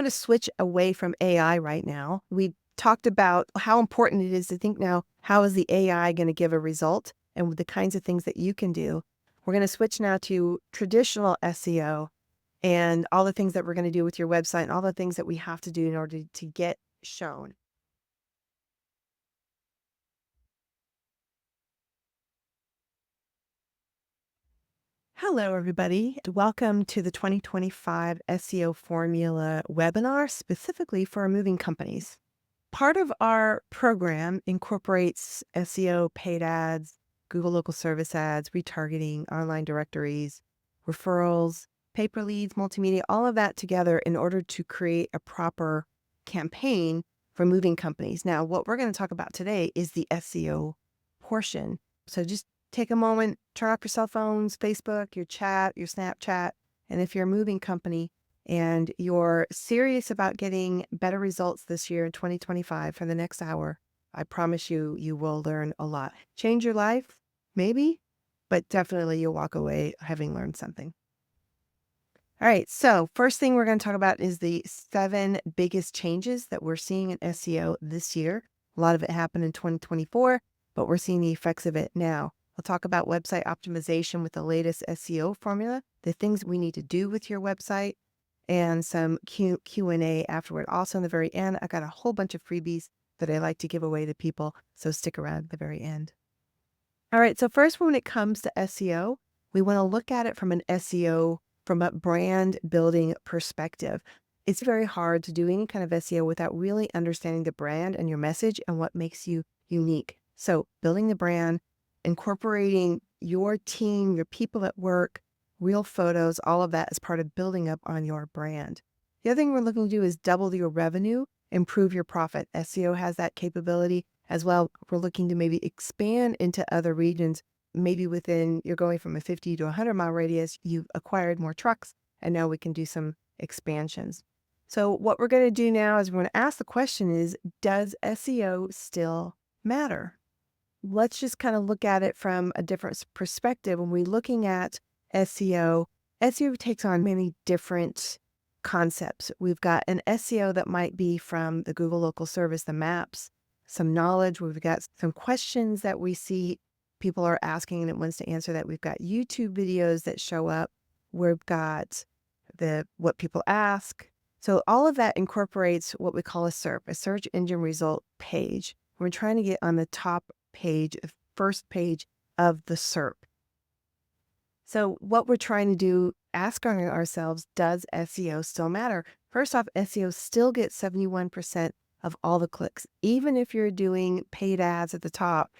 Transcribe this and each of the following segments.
want to switch away from AI right now. We talked about how important it is to think now, how is the AI going to give a result and with the kinds of things that you can do. We're going to switch now to traditional SEO and all the things that we're going to do with your website and all the things that we have to do in order to get shown. Hello, everybody. Welcome to the 2025 SEO Formula webinar, specifically for moving companies. Part of our program incorporates SEO, paid ads, Google local service ads, retargeting, online directories, referrals, paper leads, multimedia, all of that together in order to create a proper campaign for moving companies. Now, what we're going to talk about today is the SEO portion. So just take a moment, turn off your cell phones, Facebook, your chat, your Snapchat, and if you're a moving company, and you're serious about getting better results this year in 2025 for the next hour, I promise you, you will learn a lot. Change your life, maybe, but definitely you'll walk away having learned something. All right, so first thing we're going to talk about is the 7 biggest changes that we're seeing in SEO this year. A lot of it happened in 2024, but we're seeing the effects of it now. We'll talk about website optimization with the latest SEO formula, the things we need to do with your website, and some Q&A afterward. Also in the very end, I got a whole bunch of freebies that I like to give away to people, so stick around at the very end. All right, so first when it comes to SEO, we want to look at it from a brand building perspective. It's very hard to do any kind of SEO without really understanding the brand and your message and what makes you unique. So building the brand, incorporating your team, your people at work, real photos, all of that is part of building up on your brand. The other thing we're looking to do is double your revenue, improve your profit. SEO has that capability as well. We're looking to maybe expand into other regions. Maybe you're going from a 50 to 100 mile radius, you've acquired more trucks, and now we can do some expansions. So what we're going to do now is we're going to ask the question is, does SEO still matter? Let's just kind of look at it from a different perspective. When we're looking at SEO takes on many different concepts. We've got an SEO that might be from the Google local service, the maps, some knowledge. We've got some questions that we see people are asking and it wants to answer that. We've got YouTube videos that show up. We've got what people ask. So all of that incorporates what we call a SERP, a search engine result page. We're trying to get on the top page, first page of the SERP. So what we're trying to do, asking ourselves, does SEO still matter? First off, SEO still gets 71% of all the clicks. Even if you're doing paid ads at the top,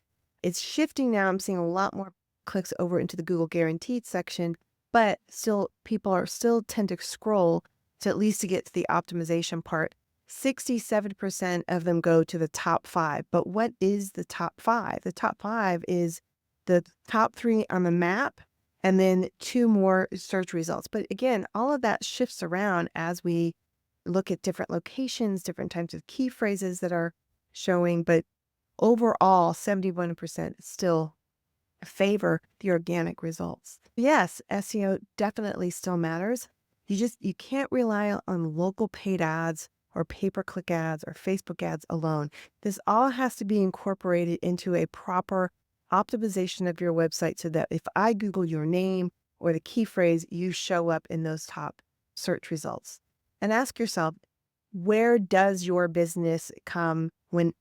it's shifting now. I'm seeing a lot more clicks over into the Google Guaranteed section, but still people tend to scroll to at least to get to the optimization part. 67% of them go to the top 5. But what is the top 5? The top 5 is the top 3 on the map and then 2 more search results. But again, all of that shifts around as we look at different locations, different types of key phrases that are showing. But overall, 71% still favor the organic results. Yes, SEO definitely still matters. You can't rely on local paid ads or pay-per-click ads or Facebook ads alone. This all has to be incorporated into a proper optimization of your website so that if I Google your name or the key phrase, you show up in those top search results. And ask yourself, where does your business when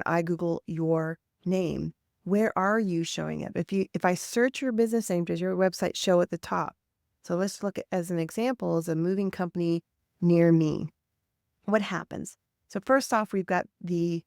I Google your name? Where are you showing up? If I search your business name, does your website show at the top? So let's look at, as an example, as a moving company near me. What happens? So first off, we've got the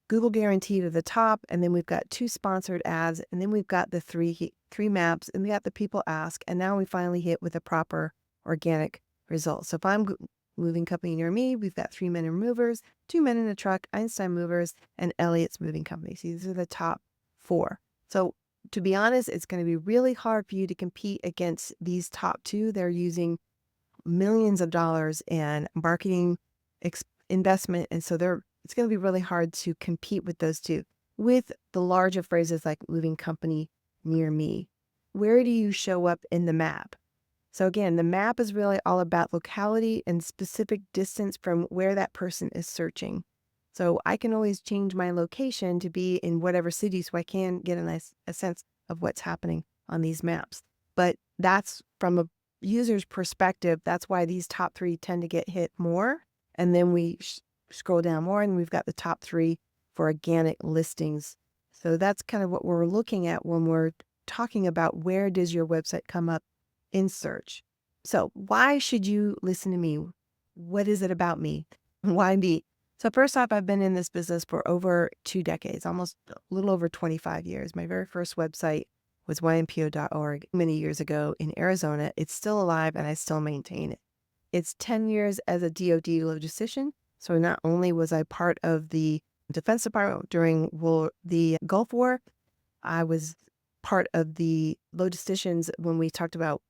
Google Guaranteed at the top, and then we've got 2 sponsored ads, and then we've got the three maps, and we got the people ask, and now we finally hit with a proper organic result. So if I'm moving company near me, we've got 3 men in movers, 2 men in a truck, Einstein Movers, and Elliott's Moving Company. So these are the top 4. So to be honest, it's going to be really hard for you to compete against these top 2. They're using millions of dollars in marketing investment, and so it's going to be really hard to compete with those 2. With the larger phrases like moving company near me, where do you show up in the map? So again, the map is really all about locality and specific distance from where that person is searching. So I can always change my location to be in whatever city so I can get a sense of what's happening on these maps. But that's from a user's perspective. That's why these top 3 tend to get hit more. And then we scroll down more and we've got the top 3 for organic listings. So that's kind of what we're looking at when we're talking about where does your website come up in search. So why should you listen to me? What is it about me? Why me? So first off, I've been in this business for over 2 decades, almost a little over 25 years. My very first website was ympo.org many years ago in Arizona. It's still alive and I still maintain it. It's 10 years as a DoD logistician. So not only was I part of the Defense Department during the Gulf War, I was part of the logisticians when we talked about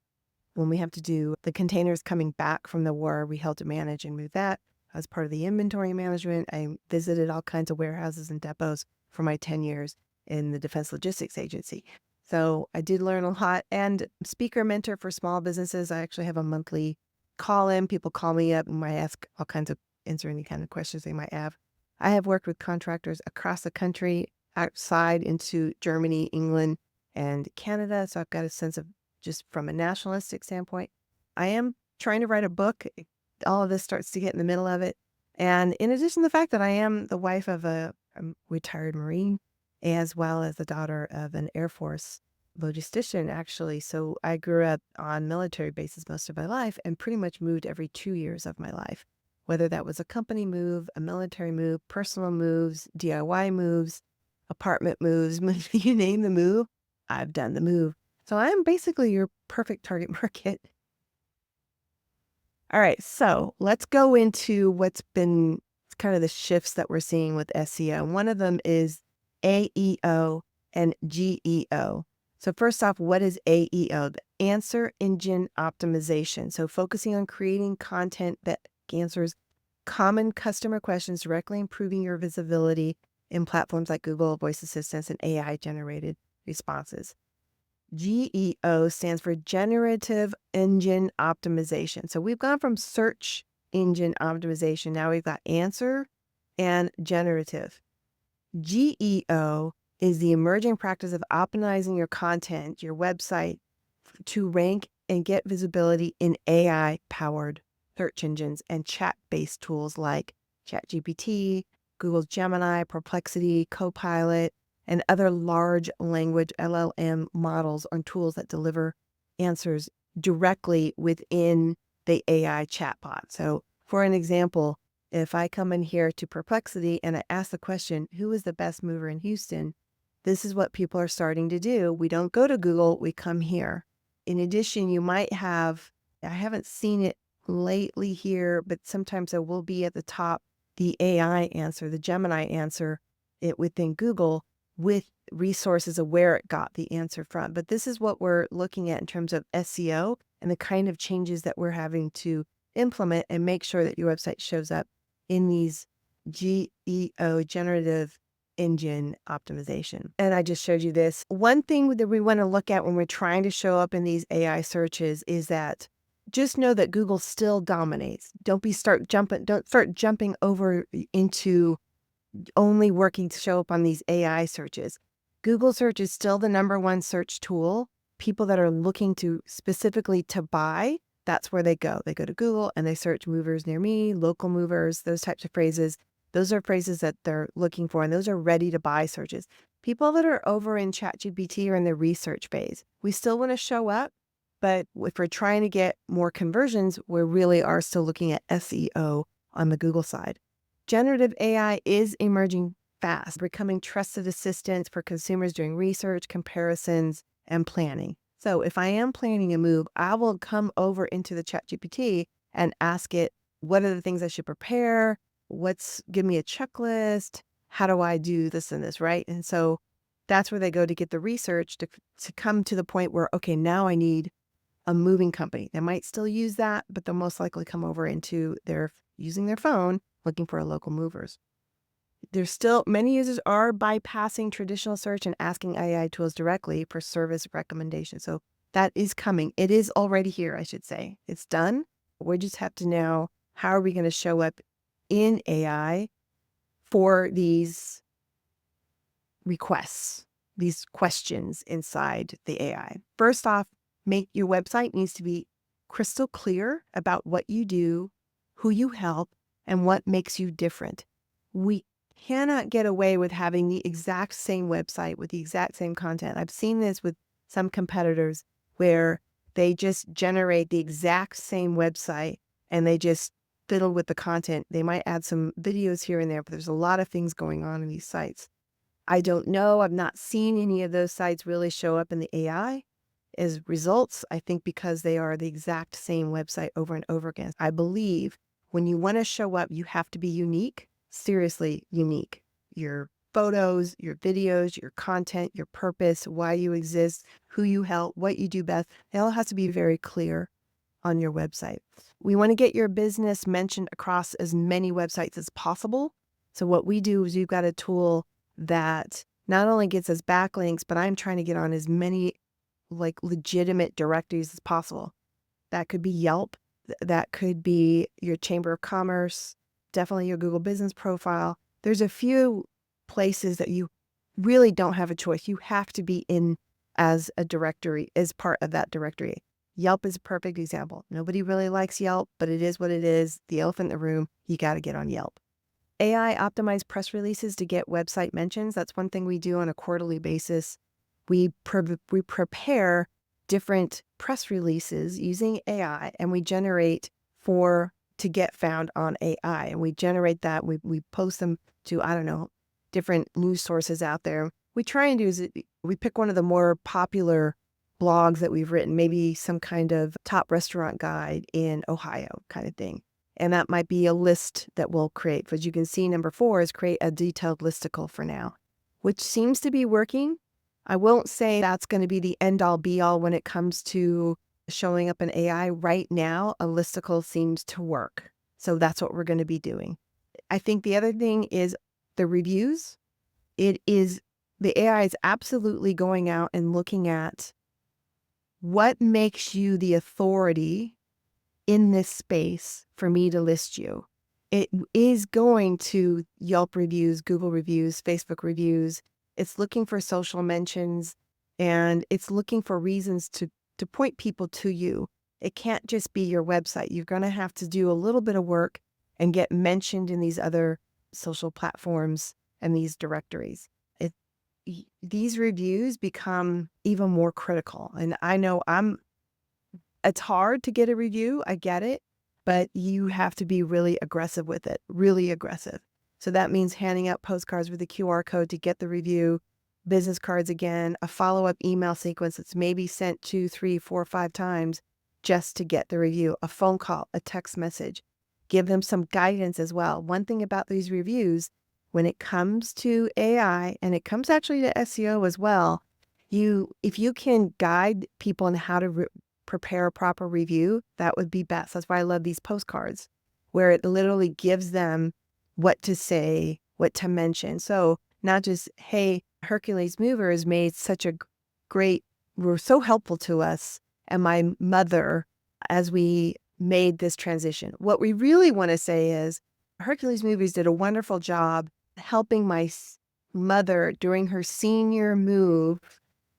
when we have to do the containers coming back from the war, we helped to manage and move that. As part of the inventory management, I visited all kinds of warehouses and depots for my 10 years in the Defense Logistics Agency. So I did learn a lot, and speaker mentor for small businesses. I actually have a monthly call in. People call me up and I ask all kinds of, answer any kind of questions they might have. I have worked with contractors across the country, outside into Germany, England, and Canada. So I've got a sense of just from a nationalistic standpoint. I am trying to write a book. All of this starts to get in the middle of it. And in addition to the fact that I am the wife of a retired Marine, as well as the daughter of an Air Force logistician, actually. So I grew up on military bases most of my life and pretty much moved every 2 years of my life, whether that was a company move, a military move, personal moves, DIY moves, apartment moves, you name the move, I've done the move. So I'm basically your perfect target market. All right, so let's go into what's been kind of the shifts that we're seeing with SEO. One of them is AEO and GEO. So first off, what is AEO? The Answer Engine Optimization. So focusing on creating content that answers common customer questions, directly improving your visibility in platforms like Google, voice assistants, and AI-generated responses. GEO stands for Generative Engine Optimization. So we've gone from search engine optimization. Now we've got answer and generative. GEO is the emerging practice of optimizing your content, your website, to rank and get visibility in AI-powered search engines and chat-based tools like ChatGPT, Google Gemini, Perplexity, Copilot, and other large language LLM models and tools that deliver answers directly within the AI chatbot. So for an example, if I come in here to Perplexity and I ask the question, who is the best mover in Houston? This is what people are starting to do. We don't go to Google, we come here. In addition, you might have, I haven't seen it lately here, but sometimes it will be at the top, the AI answer, the Gemini answer within Google, with resources of where it got the answer from. But this is what we're looking at in terms of SEO and the kind of changes that we're having to implement and make sure that your website shows up in these GEO, Generative Engine Optimization. And I just showed you this. One thing that we want to look at when we're trying to show up in these AI searches is that just know that Google still dominates. Don't start jumping over into only working to show up on these AI searches. Google search is still the #1 search tool. People that are looking to specifically to buy, that's where they go. They go to Google and they search movers near me, local movers, those types of phrases. Those are phrases that they're looking for, and those are ready to buy searches. People that are over in ChatGPT are in the research phase. We still want to show up, but if we're trying to get more conversions, we really are still looking at SEO on the Google side. Generative AI is emerging fast, becoming trusted assistants for consumers doing research, comparisons, and planning. So if I am planning a move, I will come over into the ChatGPT and ask it, what are the things I should prepare? Give me a checklist. How do I do this and this, right? And so that's where they go to get the research to come to the point where, okay, now I need a moving company. They might still use that, but they'll most likely come over into using their phone, looking for local movers. There's still, many users are bypassing traditional search and asking AI tools directly for service recommendations. So That is coming. It is already here, I should say. It's done. We just have to know, how are we going to show up in AI for these requests, these questions inside the AI. First off, your website needs to be crystal clear about what you do, who you help, and what makes you different. We cannot get away with having the exact same website with the exact same content. I've seen this with some competitors where they just generate the exact same website and they just fiddle with the content. They might add some videos here and there, but there's a lot of things going on in these sites. I don't know. I've not seen any of those sites really show up in the AI as results. I think because they are the exact same website over and over again. I believe when you want to show up, you have to be unique, seriously unique. Your photos, your videos, your content, your purpose, why you exist, who you help, what you do best. It all has to be very clear on your website. We want to get your business mentioned across as many websites as possible. So what we do is we've got a tool that not only gets us backlinks, but I'm trying to get on as many like legitimate directories as possible. That could be Yelp. That could be your Chamber of Commerce, definitely your Google business profile. There's a few places that you really don't have a choice. You have to be in as a directory, as part of that directory. Yelp is a perfect example. Nobody really likes Yelp, but it is what it is. The elephant in the room, you got to get on Yelp. AI optimized press releases to get website mentions. That's one thing we do on a quarterly basis. We prepare different press releases using AI, and we generate to get found on AI. And we generate that. We post them to, I don't know, different news sources out there. We try and do is we pick one of the more popular blogs that we've written, maybe some kind of top restaurant guide in Ohio kind of thing. And that might be a list that we'll create. But as you can see, number 4 is create a detailed listicle for now, which seems to be working. I won't say that's going to be the end all be all when it comes to showing up in AI. Right now, a listicle seems to work. So that's what we're going to be doing. I think the other thing is the reviews. The AI is absolutely going out and looking at what makes you the authority in this space for me to list you. It is going to Yelp reviews, Google reviews, Facebook reviews. It's looking for social mentions, and it's looking for reasons to point people to you. It can't just be your website. You're going to have to do a little bit of work and get mentioned in these other social platforms and these directories. These reviews become even more critical. And I know it's hard to get a review. I get it, but you have to be really aggressive with it, really aggressive. So that means handing out postcards with a QR code to get the review, business cards again, a follow-up email sequence that's maybe sent 2, 3, 4, 5 times just to get the review, a phone call, a text message. Give them some guidance as well. One thing about these reviews, when it comes to AI, and it comes actually to SEO as well, if you can guide people on how to prepare a proper review, that would be best. That's why I love these postcards, where it literally gives them what to say, what to mention. So not just, hey, Hercules Movers made such a were so helpful to us and my mother as we made this transition. What we really want to say is Hercules Movers did a wonderful job helping my mother during her senior move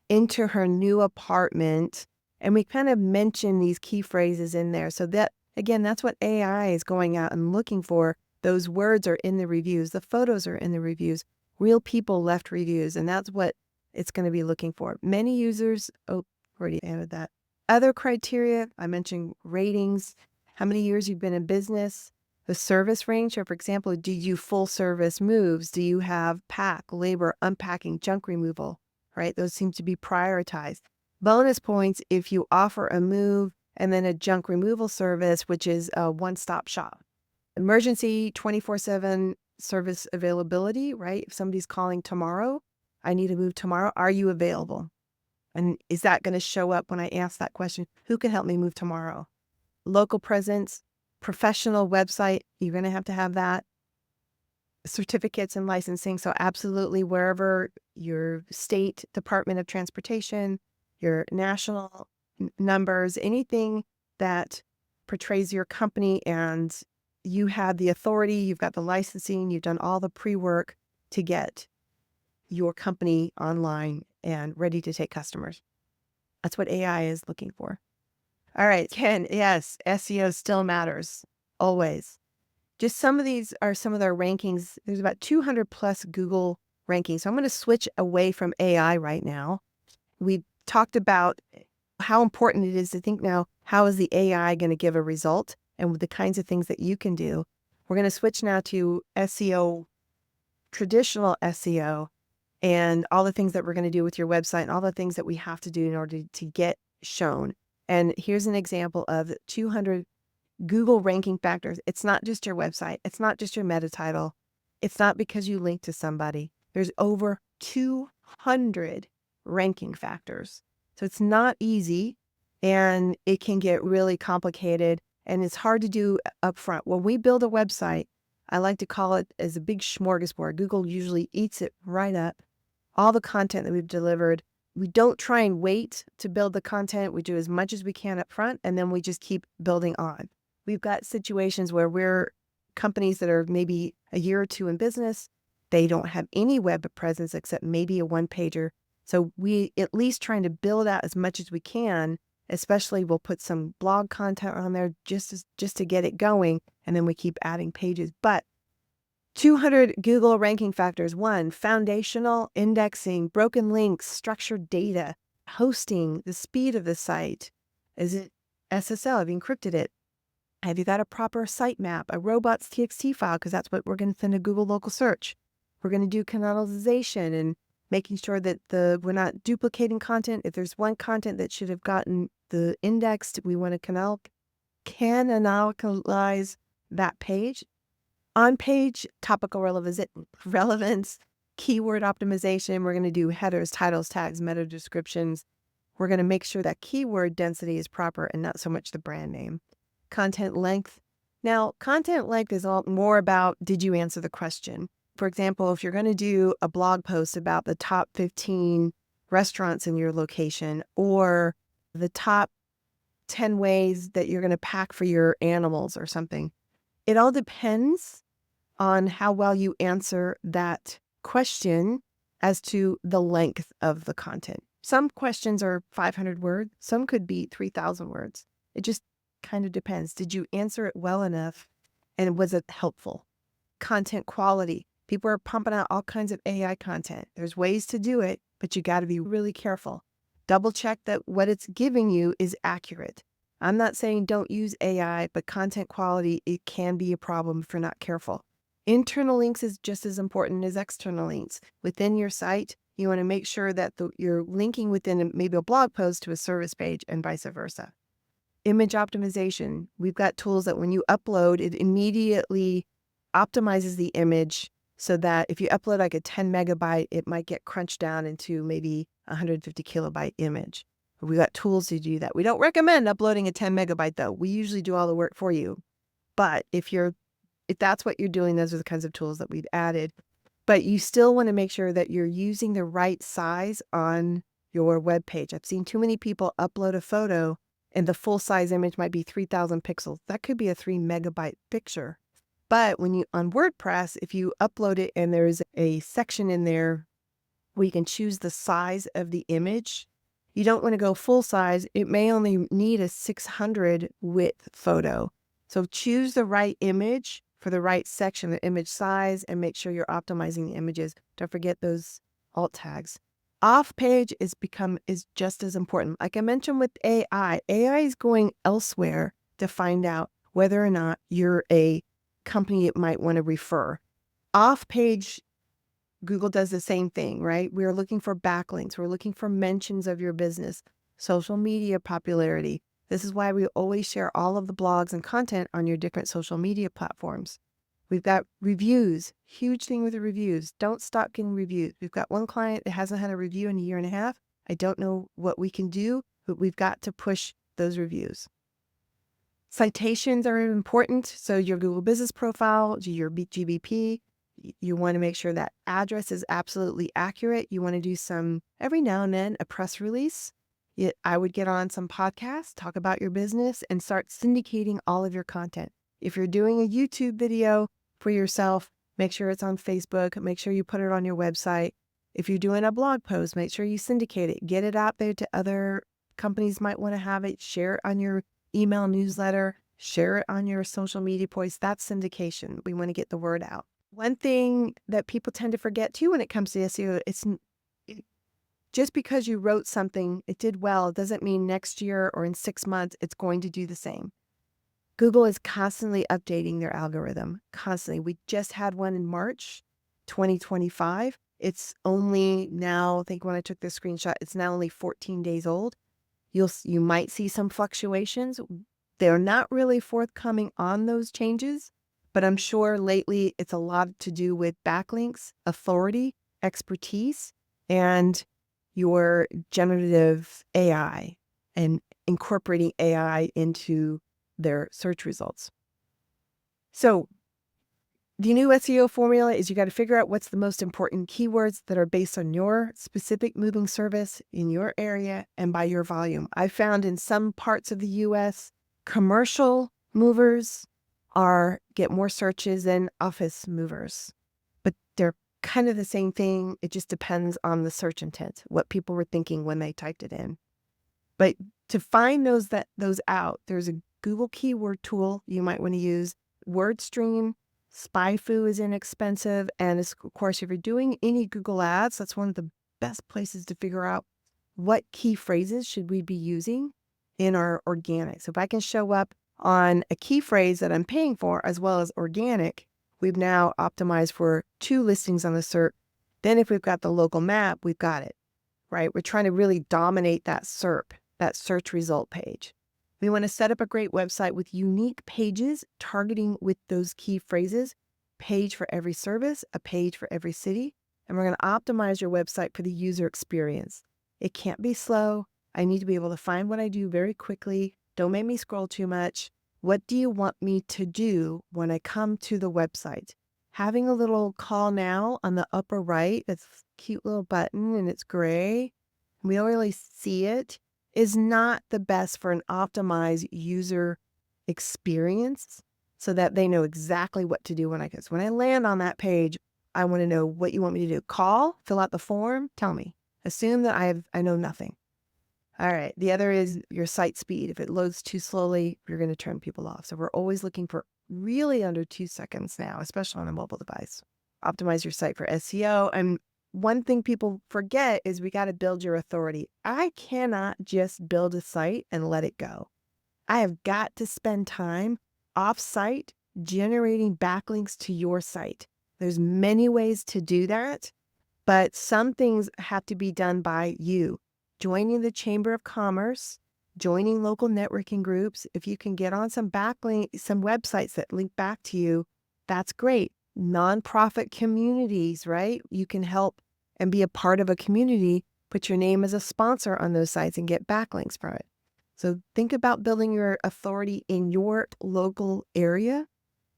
into her new apartment. And we kind of mention these key phrases in there. So that, again, that's what AI is going out and looking for. Those words are in the reviews. The photos are in the reviews. Real people left reviews, and that's what it's going to be looking for. Many users, already added that. Other criteria, I mentioned ratings, how many years you've been in business, the service range. So for example, do you full service moves? Do you have pack, labor, unpacking, junk removal, right? Those seem to be prioritized. Bonus points if you offer a move and then a junk removal service, which is a one-stop shop. Emergency 24/7 service availability, right? If somebody's calling tomorrow, I need to move tomorrow. Are you available? And is that going to show up when I ask that question? Who can help me move tomorrow? Local presence, professional website. You're going to have that. Certificates and licensing. So absolutely wherever your state Department of Transportation, your national numbers, anything that portrays your company and you have the authority, you've got the licensing, you've done all the pre-work to get your company online and ready to take customers. That's what AI is looking for. All right, Ken, yes, SEO still matters, always. Just some of these are some of their rankings. There's about 200 plus Google rankings. So I'm going to switch away from AI right now. We talked about how important it is to think now, how is the AI going to give a result and the kinds of things that you can do. We're going to switch now to SEO, traditional SEO, and all the things that we're going to do with your website and all the things that we have to do in order to get shown. And here's an example of 200 Google ranking factors. It's not just your website. It's not just your meta title. It's not because you link to somebody. There's over 200 ranking factors. So it's not easy and it can get really complicated and it's hard to do upfront. When we build a website, I like to call it as a big smorgasbord. Google usually eats it right up. All the content that we've delivered, we don't try and wait to build the content. We do as much as we can up front and then we just keep building on. We've got situations where we're companies that are maybe a year or two in business. They don't have any web presence except maybe a one-pager. So we at least trying to build out as much as we can, especially we'll put some blog content on there just to get it going. And then we keep adding pages. But 200 Google ranking factors. 1, foundational indexing, broken links, structured data, hosting, the speed of the site. Is it SSL? Have you encrypted it? Have you got a proper sitemap, a robots.txt file? Because that's what we're going to send to Google local search. We're going to do canonization and making sure that we're not duplicating content. If there's one content that should have gotten the indexed, we want to canonize that page. On page, topical relevance, keyword optimization. We're going to do headers, titles, tags, meta descriptions. We're going to make sure that keyword density is proper and not so much the brand name. Content length. Now, content length is all more about, did you answer the question? For example, if you're going to do a blog post about the top 15 restaurants in your location or the top 10 ways that you're going to pack for your animals or something, it all depends on how well you answer that question as to the length of the content. Some questions are 500 words. Some could be 3,000 words. It just kind of depends. Did you answer it well enough? And was it helpful? Content quality. People are pumping out all kinds of AI content. There's ways to do it, but you got to be really careful. Double check that what it's giving you is accurate. I'm not saying don't use AI, but content quality, it can be a problem if you're not careful. Internal links is just as important as external links. Within your site, you want to make sure that you're linking within maybe a blog post to a service page and vice versa. Image optimization. We've got tools that when you upload, it immediately optimizes the image so that if you upload like a 10 megabyte, it might get crunched down into maybe 150 kilobyte image. We've got tools to do that. We don't recommend uploading a 10 megabyte though. We usually do all the work for you. But if that's what you're doing, those are the kinds of tools that we've added. But you still want to make sure that you're using the right size on your web page. I've seen too many people upload a photo and the full size image might be 3,000 pixels. That could be a 3 megabyte picture. But when you on WordPress, if you upload it and there's a section in there where you can choose the size of the image, you don't want to go full size. It may only need a 600 width photo. So choose the right image for the right section, the image size, and make sure you're optimizing the images. Don't forget those alt tags. Off page is just as important. Like I mentioned with AI is going elsewhere to find out whether or not you're a company it might want to refer. Off page, Google does the same thing, right? We're looking for backlinks. We're looking for mentions of your business, social media popularity. This is why we always share all of the blogs and content on your different social media platforms. We've got reviews, huge thing with the reviews. Don't stop getting reviews. We've got one client that hasn't had a review in a year and a half. I don't know what we can do, but we've got to push those reviews. Citations are important. So your Google business profile, your GBP, you want to make sure that address is absolutely accurate. You want to do every now and then, a press release. I would get on some podcasts, talk about your business, and start syndicating all of your content. If you're doing a YouTube video for yourself, make sure it's on Facebook. Make sure you put it on your website. If you're doing a blog post, make sure you syndicate it. Get it out there to other companies might want to have it. Share it on your email newsletter. Share it on your social media posts. That's syndication. We want to get the word out. One thing that people tend to forget too when it comes to SEO, just because you wrote something, it did well, doesn't mean next year or in 6 months it's going to do the same. Google is constantly updating their algorithm, constantly. We just had one in March 2025. It's only now, I think when I took the screenshot, it's now only 14 days old. You might see some fluctuations. They're not really forthcoming on those changes, but I'm sure lately it's a lot to do with backlinks, authority, expertise, and your generative AI and incorporating AI into their search results. So the new SEO formula is you got to figure out what's the most important keywords that are based on your specific moving service in your area and by your volume. I found in some parts of the US, commercial movers get more searches than office movers, but they're kind of the same thing. It just depends on the search intent, what people were thinking when they typed it in. But to find those out, there's a Google keyword tool you might want to use. WordStream, SpyFu is inexpensive. And of course, if you're doing any Google ads, that's one of the best places to figure out what key phrases should we be using in our organic. So if I can show up on a key phrase that I'm paying for as well as organic, we've now optimized for 2 listings on the SERP. Then if we've got the local map, we've got it, right? We're trying to really dominate that SERP, that search result page. We want to set up a great website with unique pages targeting with those key phrases, page for every service, a page for every city. And we're going to optimize your website for the user experience. It can't be slow. I need to be able to find what I do very quickly. Don't make me scroll too much. What do you want me to do when I come to the website? Having a little call now on the upper right, that's a cute little button and it's gray, we don't really see it, is not the best for an optimized user experience so that they know exactly what to do when I go. So when I land on that page, I want to know what you want me to do. Call, fill out the form, tell me. Assume that I know nothing. All right. The other is your site speed. If it loads too slowly, you're going to turn people off. So we're always looking for really under 2 seconds now, especially on a mobile device. Optimize your site for SEO. And one thing people forget is we got to build your authority. I cannot just build a site and let it go. I have got to spend time off-site generating backlinks to your site. There's many ways to do that, but some things have to be done by you. Joining the Chamber of Commerce, joining local networking groups. If you can get on some websites that link back to you, that's great. Nonprofit communities, right? You can help and be a part of a community, put your name as a sponsor on those sites and get backlinks from it. So think about building your authority in your local area.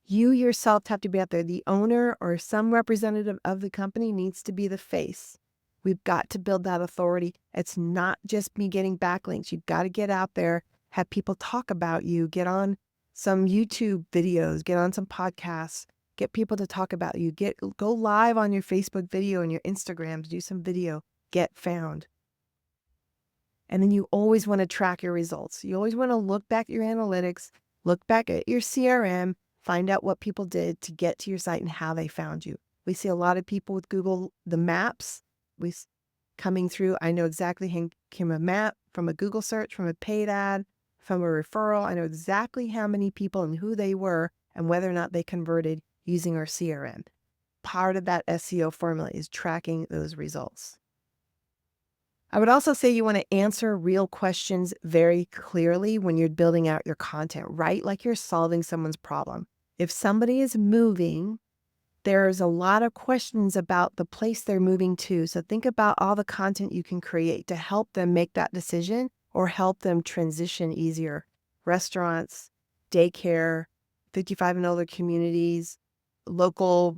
You yourself have to be out there. The owner or some representative of the company needs to be the face. We've got to build that authority. It's not just me getting backlinks. You've got to get out there, have people talk about you, get on some YouTube videos, get on some podcasts, get people to talk about you, go live on your Facebook video and your Instagrams, do some video, get found. And then you always want to track your results. You always want to look back at your analytics, look back at your CRM, find out what people did to get to your site and how they found you. We see a lot of people with Google, the maps, coming through. I know exactly how came a map from a Google search, from a paid ad, from a referral. I know exactly how many people and who they were and whether or not they converted using our CRM. Part of that SEO formula is tracking those results. I would also say you want to answer real questions very clearly when you're building out your content, right? Like you're solving someone's problem. If somebody is moving, there's a lot of questions about the place they're moving to. So think about all the content you can create to help them make that decision or help them transition easier. Restaurants, daycare, 55 and older communities, local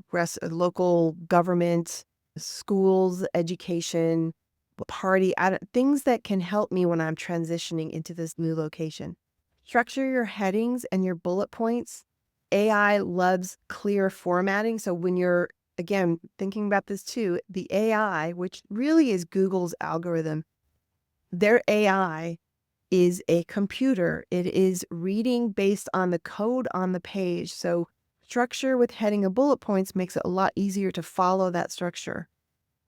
government, schools, education, party, things that can help me when I'm transitioning into this new location. Structure your headings and your bullet points. AI loves clear formatting. So when you're, again, thinking about this too, the AI, which really is Google's algorithm, their AI is a computer. It is reading based on the code on the page. So structure with heading and bullet points makes it a lot easier to follow that structure.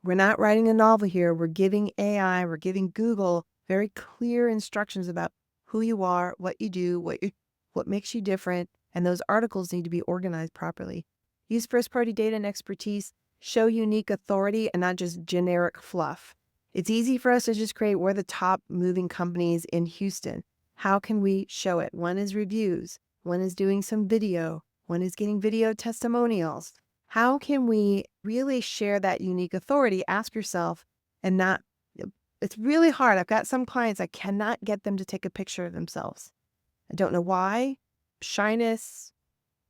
We're not writing a novel here. We're giving AI, we're giving Google very clear instructions about who you are, what you do, what makes you different, and those articles need to be organized properly. Use first-party data and expertise. Show unique authority and not just generic fluff. It's easy for us to just create, we're the top moving companies in Houston. How can we show it? One is reviews. One is doing some video. One is getting video testimonials. How can we really share that unique authority? Ask yourself, and not, it's really hard. I've got some clients, I cannot get them to take a picture of themselves. I don't know why, shyness,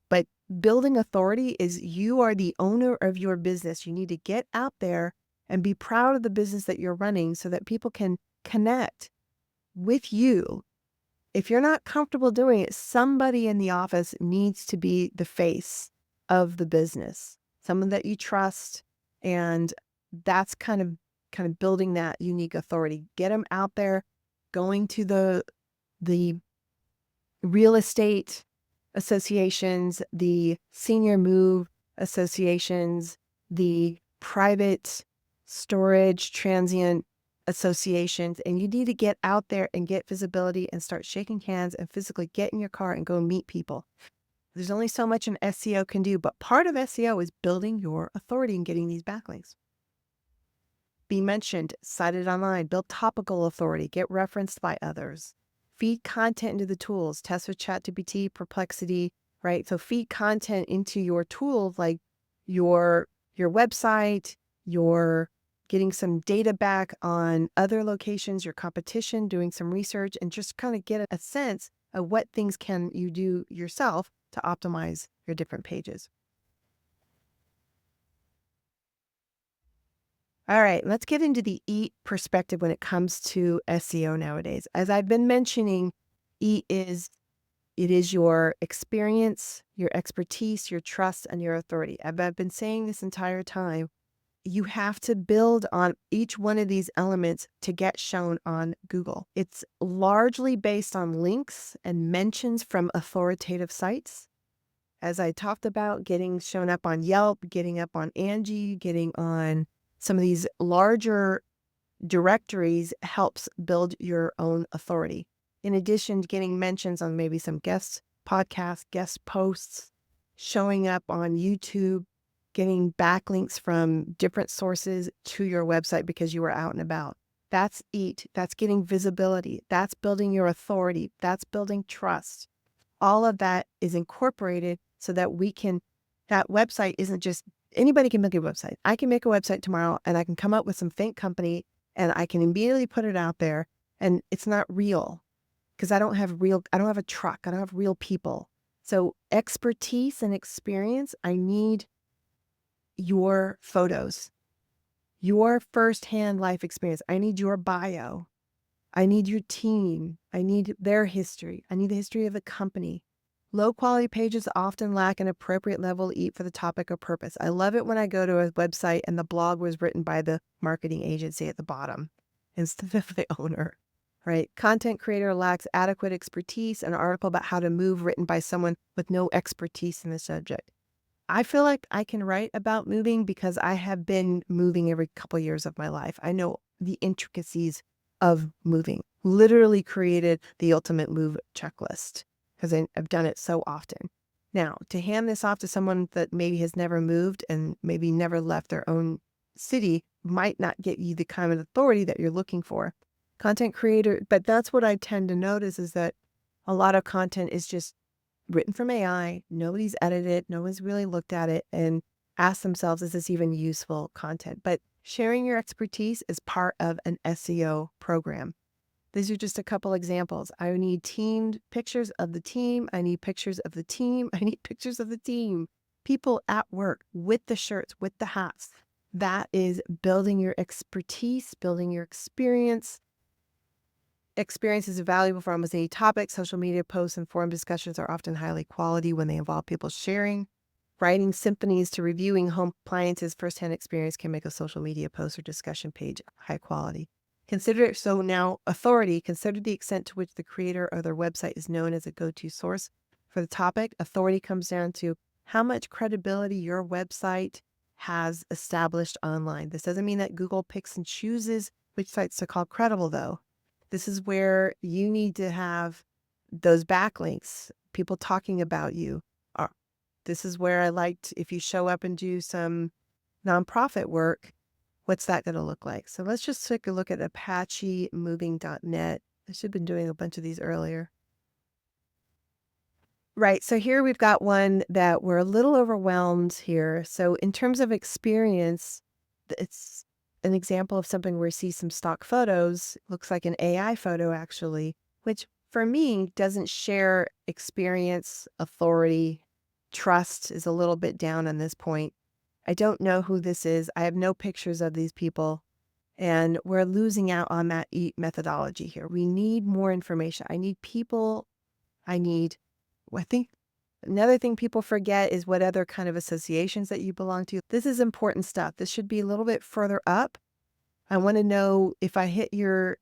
but building authority is you are the owner of your business. You need to get out there and be proud of the business that you're running so that people can connect with you. If you're not comfortable doing it, somebody in the office needs to be the face of the business, someone that you trust. And that's kind of building that unique authority. Get them out there, going to the real estate associations, the senior move associations, the private storage transient associations, and you need to get out there and get visibility and start shaking hands and physically get in your car and go meet people. There's only so much an SEO can do, but part of SEO is building your authority and getting these backlinks. Be mentioned, cited online, build topical authority, get referenced by others. Feed content into the tools, test with ChatGPT, Perplexity, right? So feed content into your tools like your website, your getting some data back on other locations, your competition, doing some research, and just kind of get a sense of what things can you do yourself to optimize your different pages. All right, let's get into the EAT perspective when it comes to SEO nowadays. As I've been mentioning, EAT it is your experience, your expertise, your trust, and your authority. I've been saying this entire time. You have to build on each one of these elements to get shown on Google. It's largely based on links and mentions from authoritative sites. As I talked about, getting shown up on Yelp, getting up on Angie, getting on some of these larger directories helps build your own authority. In addition to getting mentions on maybe some guest podcasts, guest posts, showing up on YouTube, getting backlinks from different sources to your website because you were out and about. That's EAT. That's getting visibility. That's building your authority. That's building trust. All of that is incorporated so that that website isn't just, anybody can make a website. I can make a website tomorrow and I can come up with some fake company and I can immediately put it out there and it's not real because I don't have a truck. I don't have real people. So expertise and experience, I need your photos, your firsthand life experience. I need your bio. I need your team. I need their history. I need the history of the company. Low quality pages often lack an appropriate level of EAT for the topic or purpose. I love it when I go to a website and the blog was written by the marketing agency at the bottom instead of the owner, right? Content creator lacks adequate expertise. An article about how to move written by someone with no expertise in the subject. I feel like I can write about moving because I have been moving every couple years of my life. I know the intricacies of moving, literally created the ultimate move checklist because I've done it so often. Now, to hand this off to someone that maybe has never moved and maybe never left their own city might not get you the kind of authority that you're looking for. Content creator, but that's what I tend to notice is that a lot of content is just written from AI. Nobody's edited it. No one's really looked at it and asked themselves, is this even useful content? But sharing your expertise is part of an SEO program. These are just a couple examples. I need teamed pictures of the team. I need pictures of the team. I need pictures of the team. People at work with the shirts, with the hats. That is building your expertise, building your experience. Experience is valuable for almost any topic. Social media posts and forum discussions are often highly quality when they involve people sharing. Writing symphonies to reviewing home appliances, firsthand experience can make a social media post or discussion page high quality. So now authority, consider the extent to which the creator or their website is known as a go-to source for the topic. Authority comes down to how much credibility your website has established online. This doesn't mean that Google picks and chooses which sites to call credible, though. This is where you need to have those backlinks, people talking about you. This is where I liked, if you show up and do some nonprofit work, what's that going to look like? So let's just take a look at ApacheMoving.net. I should have been doing a bunch of these earlier. Right. So here we've got one that we're a little overwhelmed here. So in terms of experience, it's an example of something where you see some stock photos. Looks like an AI photo, actually, which for me doesn't share experience, authority. Trust is a little bit down on this point. I don't know who this is. I have no pictures of these people. And we're losing out on that EAT methodology here. We need more information. I think another thing people forget is what other kind of associations that you belong to. This is important stuff. This should be a little bit further up. I want to know if I hit your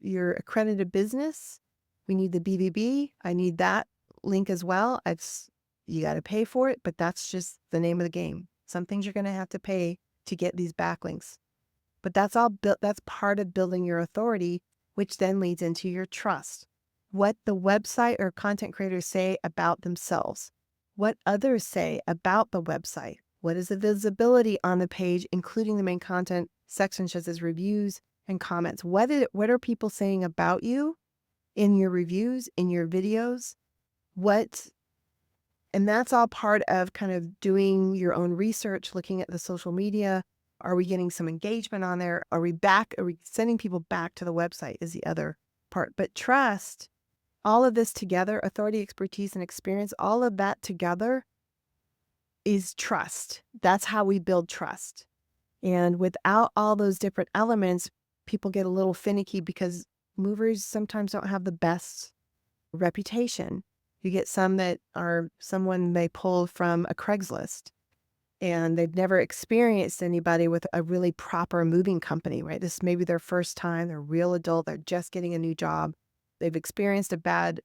accredited business, we need the BBB. I need that link as well. You got to pay for it, but that's just the name of the game. Some things you're going to have to pay to get these backlinks. But that's all built. That's part of building your authority, which then leads into your trust. What the website or content creators say about themselves, what others say about the website, what is the visibility on the page, including the main content sections such as reviews and comments. What are people saying about you in your reviews, in your videos? And that's all part of kind of doing your own research, looking at the social media. Are we getting some engagement on there? Are we sending people back to the website is the other part. But trust, all of this together, authority, expertise, and experience, all of that together is trust. That's how we build trust. And without all those different elements, people get a little finicky because movers sometimes don't have the best reputation. You get some that are someone they pulled from a Craigslist and they've never experienced anybody with a really proper moving company, right? This may be their first time. They're a real adult. They're just getting a new job. They've experienced a bad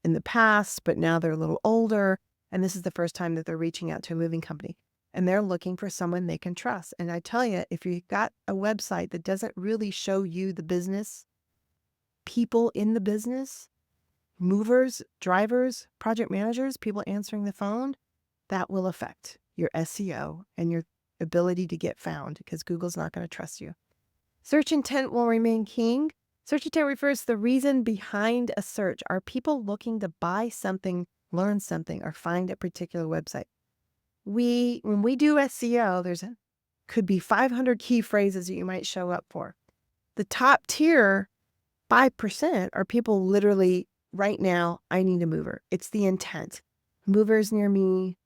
in the past, but now they're a little older. And this is the first time that they're reaching out to a moving company. And they're looking for someone they can trust. And I tell you, if you've got a website that doesn't really show you the business, people in the business, movers, drivers, project managers, people answering the phone, that will affect your SEO and your ability to get found because Google's not going to trust you. Search intent will remain king. Search intent refers to the reason behind a search. Are people looking to buy something, learn something, or find a particular website? When we do SEO, could be 500 key phrases that you might show up for. The top tier 5% are people literally right now, I need a mover. It's the intent. Movers near me,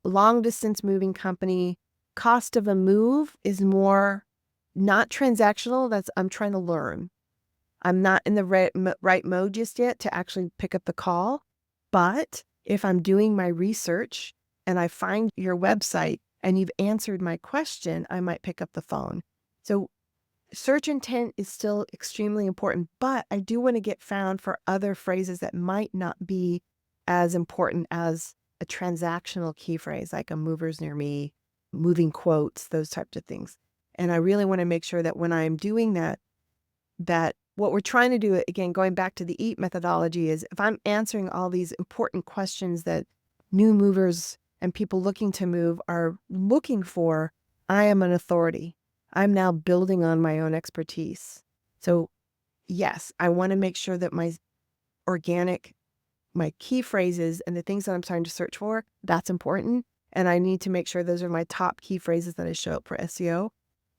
long distance moving company. Cost of a move is more not transactional. That's I'm trying to learn. I'm not in the right mode just yet to actually pick up the call. But if I'm doing my research and I find your website and you've answered my question, I might pick up the phone. So search intent is still extremely important, but I do want to get found for other phrases that might not be as important as a transactional key phrase, like a movers near me, moving quotes, those types of things. And I really want to make sure that when I'm doing that what we're trying to do, again, going back to the EAT methodology, is if I'm answering all these important questions that new movers and people looking to move are looking for, I am an authority. I'm now building on my own expertise. So yes, I want to make sure that my key phrases and the things that I'm starting to search for, that's important. And I need to make sure those are my top key phrases that I show up for SEO.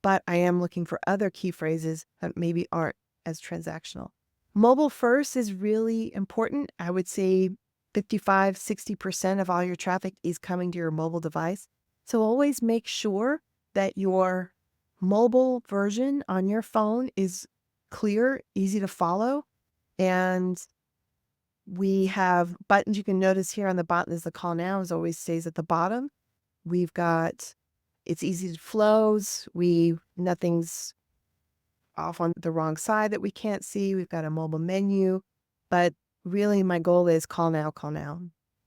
But I am looking for other key phrases that maybe aren't as transactional. Mobile first is really important. I would say 55-60% of all your traffic is coming to your mobile device. So always make sure that your mobile version on your phone is clear, easy to follow, and we have buttons. You can notice here on the bottom is the call now, as always stays at the bottom. We've got, it's easy to flows. Nothing's off on the wrong side that we can't see. We've got a mobile menu, but really my goal is call now, call now.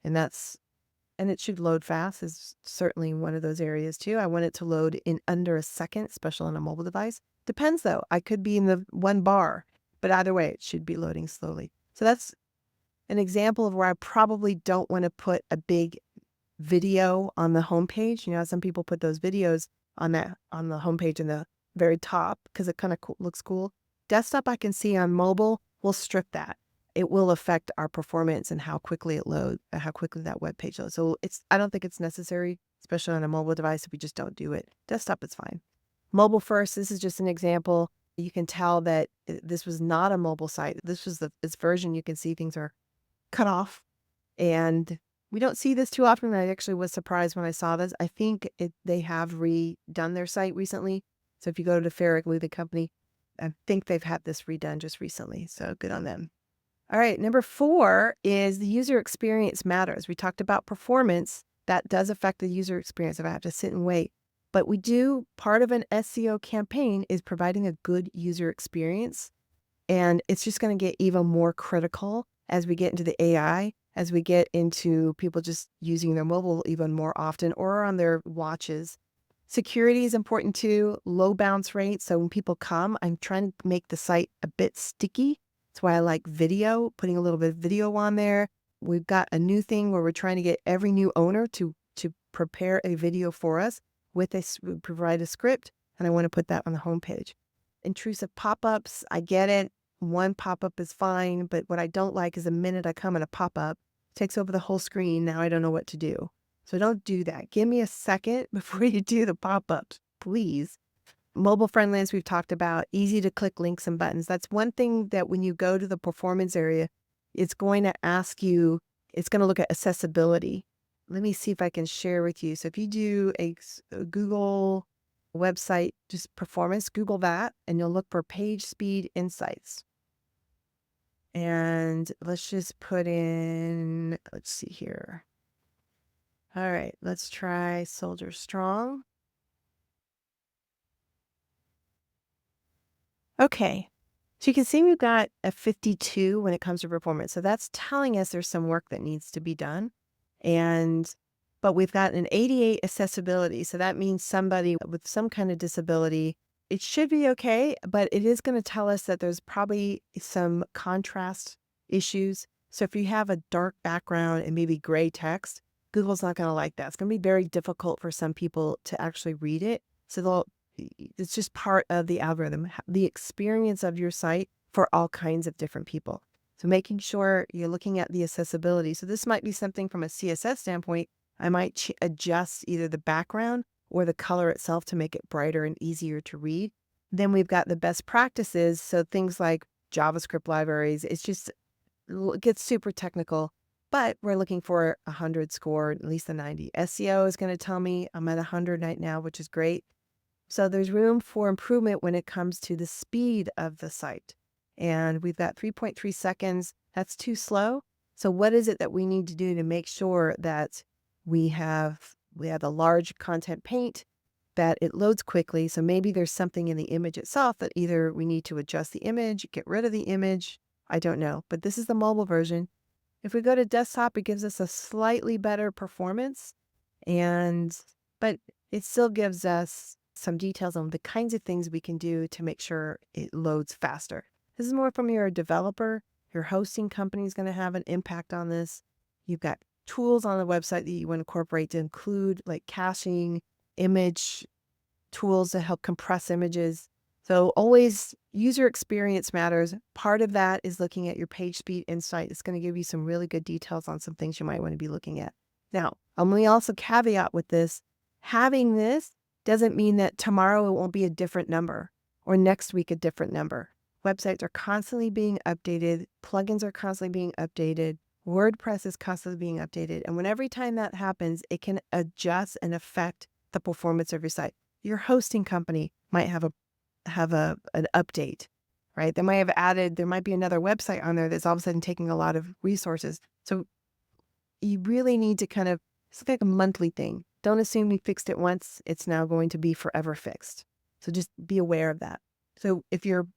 And it should load fast is certainly one of those areas too. I want it to load in under a second, especially on a mobile device. Depends though. I could be in the one bar, but either way, it should be loading slowly. So that's an example of where I probably don't want to put a big video on the homepage. You know, some people put those videos on the homepage in the very top because it kind of looks cool. Desktop I can see, on mobile, we'll strip that. It will affect our performance and how quickly it loads, how quickly that web page loads. So I don't think it's necessary, especially on a mobile device, if we just don't do it. Desktop is fine. Mobile first, this is just an example. You can tell that this was not a mobile site. This was this version. You can see things are cut off, and we don't see this too often. I actually was surprised when I saw this. I think they have redone their site recently. So if you go to Ferric, the company, I think they've had this redone just recently. So good on them. All right, number 4 is the user experience matters. We talked about performance. That does affect the user experience if I have to sit and wait. But part of an SEO campaign is providing a good user experience. And it's just going to get even more critical as we get into the AI, as we get into people just using their mobile even more often or on their watches. Security is important too, low bounce rate. So when people come, I'm trying to make the site a bit sticky. That's why I like video, putting a little bit of video on there. We've got a new thing where we're trying to get every new owner to prepare a video for us we provide a script, and I want to put that on the homepage. Intrusive pop-ups, I get it. One pop-up is fine, but what I don't like is the minute I come in a pop-up, it takes over the whole screen. Now I don't know what to do. So don't do that. Give me a second before you do the pop-ups, please. Mobile friendliness, we've talked about, easy to click links and buttons. That's one thing that when you go to the performance area, it's going to ask you, it's going to look at accessibility. Let me see if I can share with you. So if you do a Google website, just performance, Google that, and you'll look for page speed insights. And let's just put in, let's see here. All right, let's try Soldier Strong. Okay, so you can see we've got a 52 when it comes to performance. So that's telling us there's some work that needs to be done. But we've got an 88 accessibility. So that means somebody with some kind of disability, it should be okay, but it is going to tell us that there's probably some contrast issues. So if you have a dark background and maybe gray text, Google's not going to like that. It's going to be very difficult for some people to actually read it. So it's just part of the algorithm, the experience of your site for all kinds of different people. So making sure you're looking at the accessibility. So this might be something from a CSS standpoint. I might adjust either the background or the color itself to make it brighter and easier to read. Then we've got the best practices. So things like JavaScript libraries, it gets super technical, but we're looking for 100 score, at least a 90. SEO is going to tell me I'm at 100 right now, which is great. So there's room for improvement when it comes to the speed of the site. And we've got 3.3 seconds. That's too slow. So what is it that we need to do to make sure that we have a large content paint, that it loads quickly? So maybe there's something in the image itself that either we need to adjust the image, get rid of the image. I don't know, but this is the mobile version. If we go to desktop, it gives us a slightly better performance, but it still gives us some details on the kinds of things we can do to make sure it loads faster. This is more from your developer. Your hosting company is going to have an impact on this. You've got tools on the website that you want to incorporate to include like caching, image tools to help compress images. So always user experience matters. Part of that is looking at your page speed insight. It's going to give you some really good details on some things you might want to be looking at. Now, I'm going to also caveat with this. Having this doesn't mean that tomorrow it won't be a different number or next week a different number. Websites are constantly being updated. Plugins are constantly being updated. WordPress is constantly being updated. And when every time that happens, it can adjust and affect the performance of your site. Your hosting company might have an update, right? They might have added, there might be another website on there that's all of a sudden taking a lot of resources. So you really need to kind of, it's like a monthly thing. Don't assume you fixed it once, it's now going to be forever fixed. So just be aware of that. So if your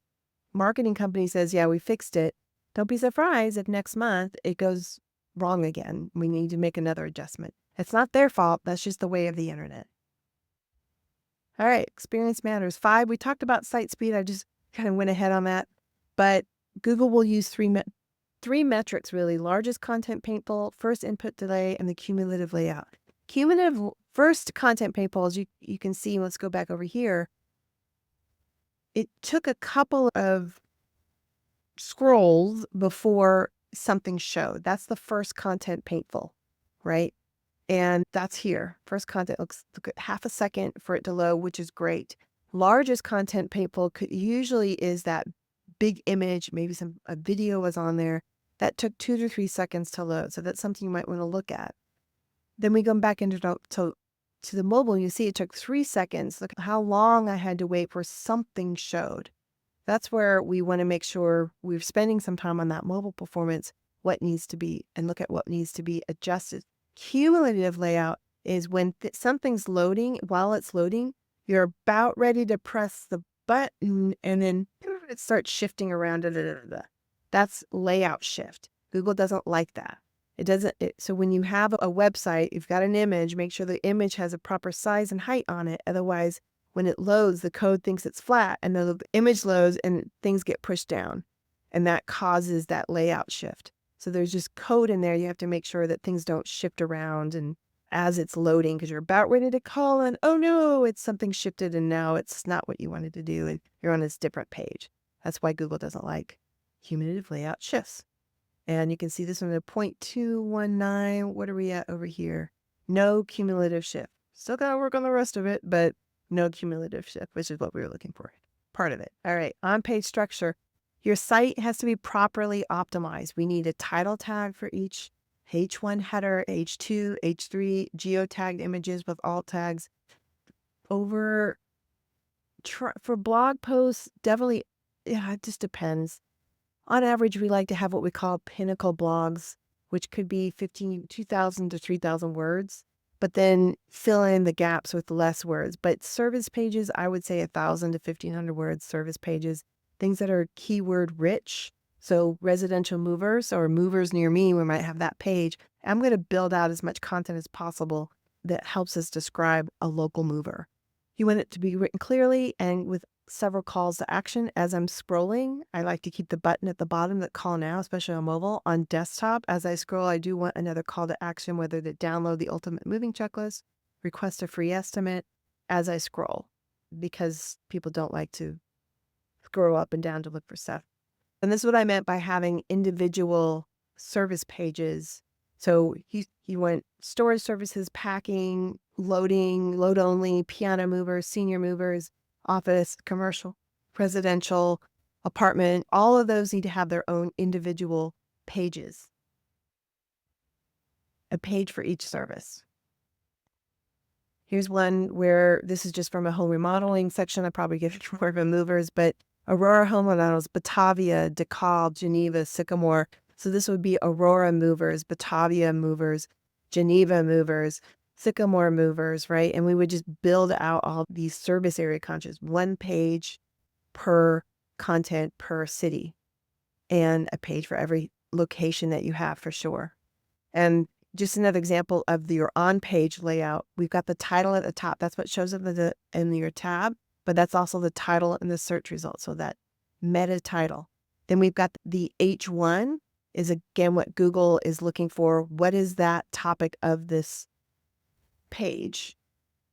marketing company says, yeah, we fixed it, don't be surprised if next month it goes wrong again. We need to make another adjustment. It's not their fault. That's just the way of the internet. All right, experience matters. 5, we talked about site speed. I just kind of went ahead on that. But Google will use three metrics really: largest content paintful, first input delay, and the cumulative layout. Cumulative first content paintful, as you can see, let's go back over here. It took a couple of scrolls before something showed. That's the first content paintful, right? And that's here. First content look at half a second for it to load, which is great. Largest content paintful usually is that big image, maybe a video was on there that took 2 to 3 seconds to load. So that's something you might want to look at. Then we come back into to the mobile, you see it took 3 seconds. Look at how long I had to wait for something showed. That's where we want to make sure we're spending some time on that mobile performance, what needs to be, and look at what needs to be adjusted. Cumulative layout is when something's loading. While it's loading, you're about ready to press the button and then it starts shifting around. That's layout shift. Google doesn't like that. It doesn't. So when you have a website, you've got an image, make sure the image has a proper size and height on it. Otherwise, when it loads, the code thinks it's flat, and then the image loads and things get pushed down, and that causes that layout shift. So there's just code in there. You have to make sure that things don't shift around and as it's loading, because you're about ready to call and, oh no, it's something shifted and now it's not what you wanted to do and you're on this different page. That's why Google doesn't like cumulative layout shifts. And you can see this one at 0.219. What are we at over here? No cumulative shift. Still got to work on the rest of it, but no cumulative shift, which is what we were looking for. Part of it. All right, on-page structure. Your site has to be properly optimized. We need a title tag for each, H1 header, H2, H3, geotagged images with alt tags. For blog posts, definitely, yeah, it just depends. On average, we like to have what we call pinnacle blogs, which could be 2,000 to 3,000 words, but then fill in the gaps with less words. But service pages, I would say 1,000 to 1,500 words, service pages. Things that are keyword rich. So residential movers or movers near me, we might have that page. I'm going to build out as much content as possible that helps us describe a local mover. You want it to be written clearly and with several calls to action. As I'm scrolling, I like to keep the button at the bottom that call now, especially on mobile. On desktop, as I scroll, I do want another call to action, whether to download the ultimate moving checklist, request a free estimate as I scroll, because people don't like to scroll up and down to look for stuff. And this is what I meant by having individual service pages. So you want storage services, packing, loading, load only, piano movers, senior movers, office, commercial, residential, apartment. All of those need to have their own individual pages. A page for each service. Here's one where this is just from a home remodeling section. I probably give it more of a movers, but Aurora Home Remodels, Batavia, DeKalb, Geneva, Sycamore. So this would be Aurora movers, Batavia movers, Geneva movers, Sycamore movers, right? And we would just build out all these service area content, one page per content per city, and a page for every location that you have for sure. And just another example of your on-page layout, we've got the title at the top. That's what shows up in your tab, but that's also the title and the search results, so that meta title. Then we've got the H1 is again what Google is looking for. What is that topic of this page?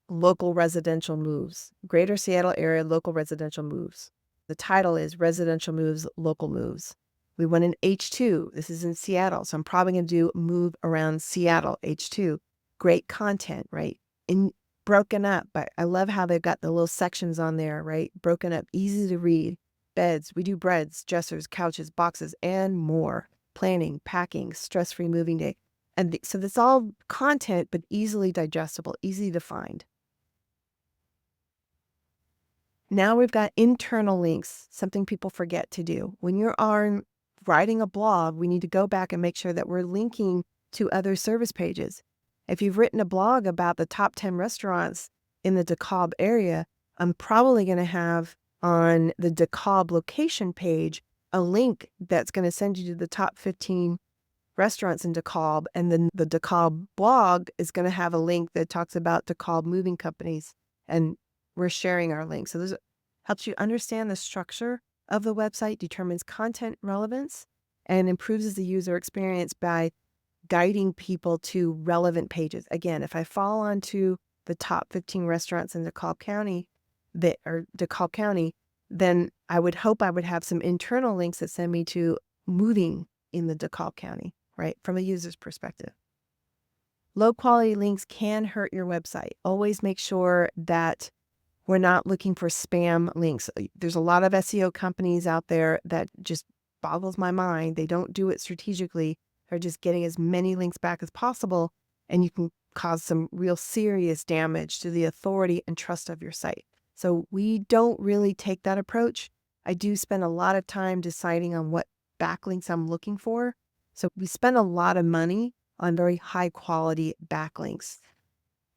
Local residential moves. Greater Seattle area local residential moves. The title is Residential Moves, Local Moves. We want an H2. This is in Seattle, so I'm probably going to do move around Seattle, H2. Great content, right? Broken up, but I love how they've got the little sections on there, right? Broken up, easy to read. Beds, we do breads, dressers, couches, boxes, and more. Planning, packing, stress-free moving day. And so that's all content, but easily digestible, easy to find. Now we've got internal links, something people forget to do. When you're writing a blog, we need to go back and make sure that we're linking to other service pages. If you've written a blog about the top 10 restaurants in the DeKalb area, I'm probably going to have on the DeKalb location page a link that's going to send you to the top 15 restaurants in DeKalb. And then the DeKalb blog is going to have a link that talks about DeKalb moving companies. And we're sharing our links. So this helps you understand the structure of the website, determines content relevance, and improves the user experience by guiding people to relevant pages. Again, if I fall onto the top 15 restaurants in DeKalb County, then I would hope I would have some internal links that send me to moving in the DeKalb County, right? From a user's perspective. Low quality links can hurt your website. Always make sure that we're not looking for spam links. There's a lot of SEO companies out there that just boggles my mind. They don't do it strategically. They're just getting as many links back as possible, and you can cause some real serious damage to the authority and trust of your site. So we don't really take that approach. I do spend a lot of time deciding on what backlinks I'm looking for. So we spend a lot of money on very high quality backlinks.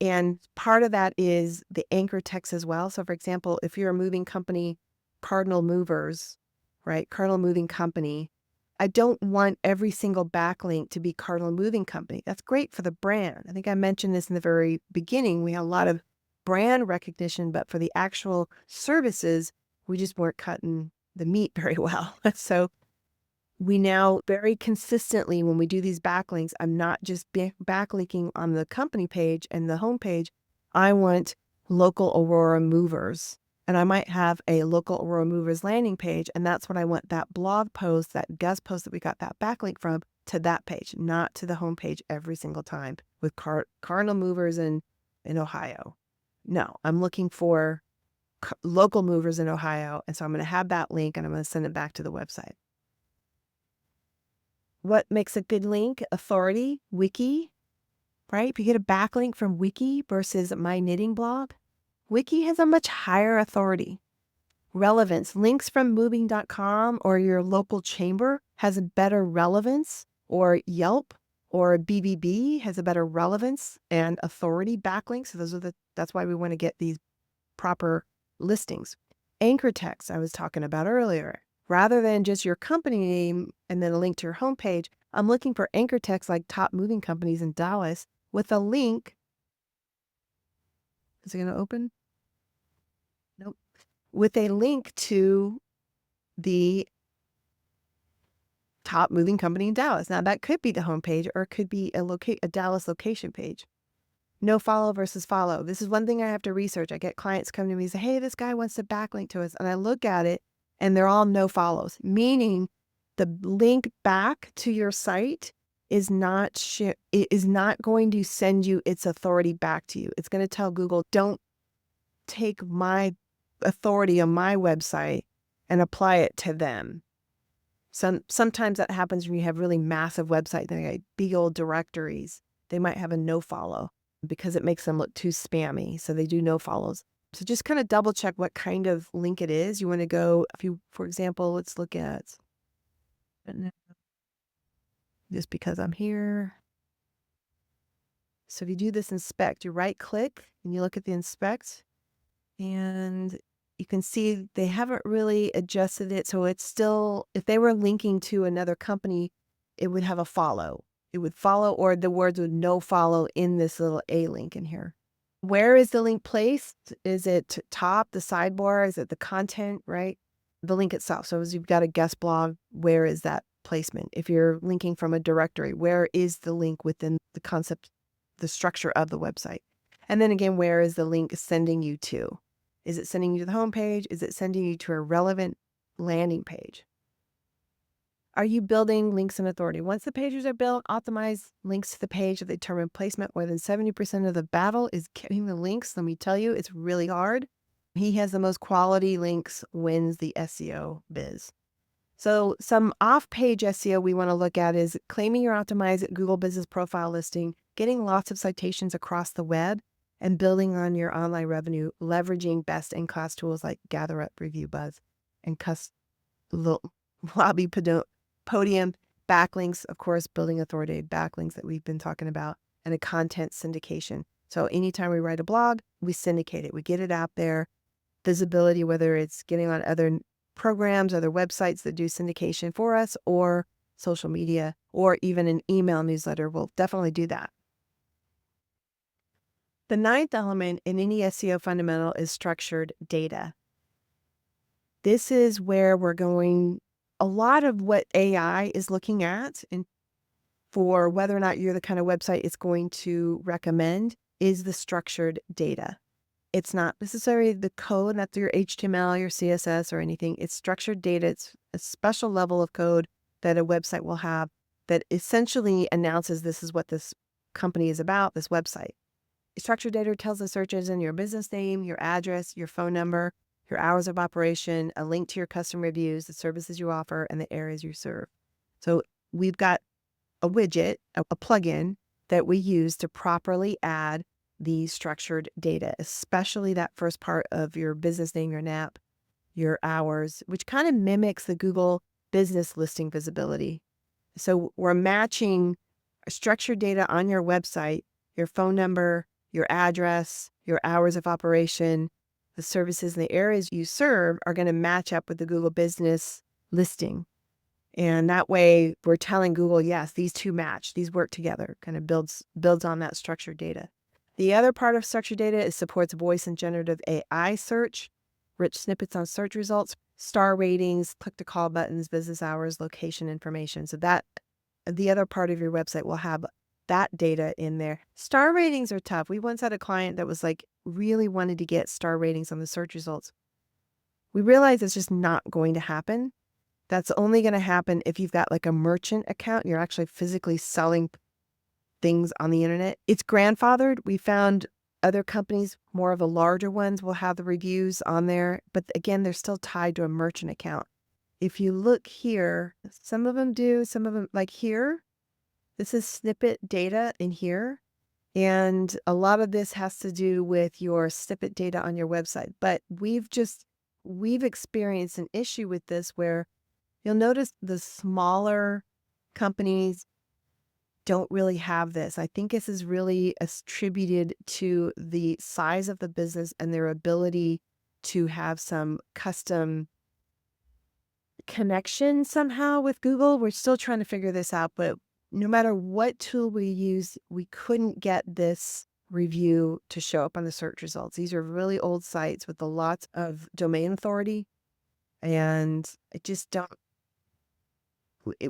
And part of that is the anchor text as well. So for example, if you're a moving company, Cardinal Movers, right? Cardinal Moving Company. I don't want every single backlink to be Cardinal Moving Company. That's great for the brand. I think I mentioned this in the very beginning. We had a lot of brand recognition, but for the actual services, we just weren't cutting the meat very well. So we now very consistently, when we do these backlinks, I'm not just backlinking on the company page and the homepage. I want local Aurora movers. And I might have a local Aurora movers landing page. And that's what I want that blog post, that guest post that we got that backlink from, to that page, not to the homepage every single time with Cardinal movers in Ohio. No, I'm looking for local movers in Ohio. And so I'm going to have that link and I'm going to send it back to the website. What makes a good link? Authority, wiki, right? If you get a backlink from wiki versus my knitting blog, wiki has a much higher authority. Relevance, links from moving.com or your local chamber has a better relevance, or Yelp or BBB has a better relevance and authority backlinks. So that's why we want to get these proper listings. Anchor text I was talking about earlier. Rather than just your company name and then a link to your homepage, I'm looking for anchor text like top moving companies in Dallas with a link. Is it going to open? Nope. With a link to the top moving company in Dallas. Now that could be the homepage or it could be a Dallas location page. No follow versus follow. This is one thing I have to research. I get clients come to me and say, hey, this guy wants to backlink to us. And I look at it and they're all no follows, meaning the link back to your site is not going to send you its authority back to you. It's going to tell Google, don't take my authority on my website and apply it to them. Sometimes that happens when you have really massive websites, they got big old directories. They might have a no follow because it makes them look too spammy. So they do no follows. So just kind of double check what kind of link it is. You want to go, for example, let's look at, just because I'm here. So if you do this inspect, you right click and you look at the inspect and you can see they haven't really adjusted it. So it's still, if they were linking to another company, it would have a follow. It would follow, or the words would no follow in this little A link in here. Where is the link placed? Is it top, the sidebar? Is it the content, right? The link itself. So as you've got a guest blog, where is that placement? If you're linking from a directory, where is the link within the concept, the structure of the website? And then again, where is the link sending you to? Is it sending you to the homepage? Is it sending you to a relevant landing page? Are you building links and authority? Once the pages are built, optimize links to the page that determine placement. More than 70% of the battle is getting the links. Let me tell you, it's really hard. He has the most quality links wins the SEO biz. So some off-page SEO we want to look at is claiming your optimized Google Business Profile listing, getting lots of citations across the web, and building on your online revenue, leveraging best-in-class tools like GatherUp, Review Buzz, and Lobby Podium, backlinks, of course, building authoritative backlinks that we've been talking about, and a content syndication. So anytime we write a blog, we syndicate it. We get it out there. Visibility, whether it's getting on other programs, other websites that do syndication for us, or social media, or even an email newsletter, we'll definitely do that. The ninth element in any SEO fundamental is structured data. This is where we're going, a lot of what AI is looking at, and for whether or not you're the kind of website it's going to recommend, is the structured data. It's not necessarily the code, not your HTML, your CSS, or anything. It's structured data. It's a special level of code that a website will have that essentially announces this is what this company is about, this website. Structured data tells the search engine your business name, your address, your phone number, your hours of operation, a link to your customer reviews, the services you offer, and the areas you serve. So we've got a widget, a plugin that we use to properly add the structured data, especially that first part of your business name, your NAP, your hours, which kind of mimics the Google business listing visibility. So we're matching structured data on your website, your phone number, your address, your hours of operation, the services and the areas you serve are going to match up with the Google business listing. And that way we're telling Google, yes, these two match, these work together, kind of builds on that structured data. The other part of structured data is supports voice and generative AI search, rich snippets on search results, star ratings, click-to-call buttons, business hours, location information. So that the other part of your website will have that data in there. Star ratings are tough. We once had a client that was like really wanted to get star ratings on the search results. We realized it's just not going to happen. That's only going to happen if you've got like a merchant account. You're actually physically selling things on the internet. It's grandfathered. We found other companies, more of the larger ones, will have the reviews on there. But again, they're still tied to a merchant account. If you look here, some of them do, some of them, like here, this is snippet data in here. And a lot of this has to do with your snippet data on your website. But we've experienced an issue with this where you'll notice the smaller companies don't really have this. I think this is really attributed to the size of the business and their ability to have some custom connection somehow with Google. We're still trying to figure this out, but no matter what tool we use, we couldn't get this review to show up on the search results. These are really old sites with a lot of domain authority, and I just don't.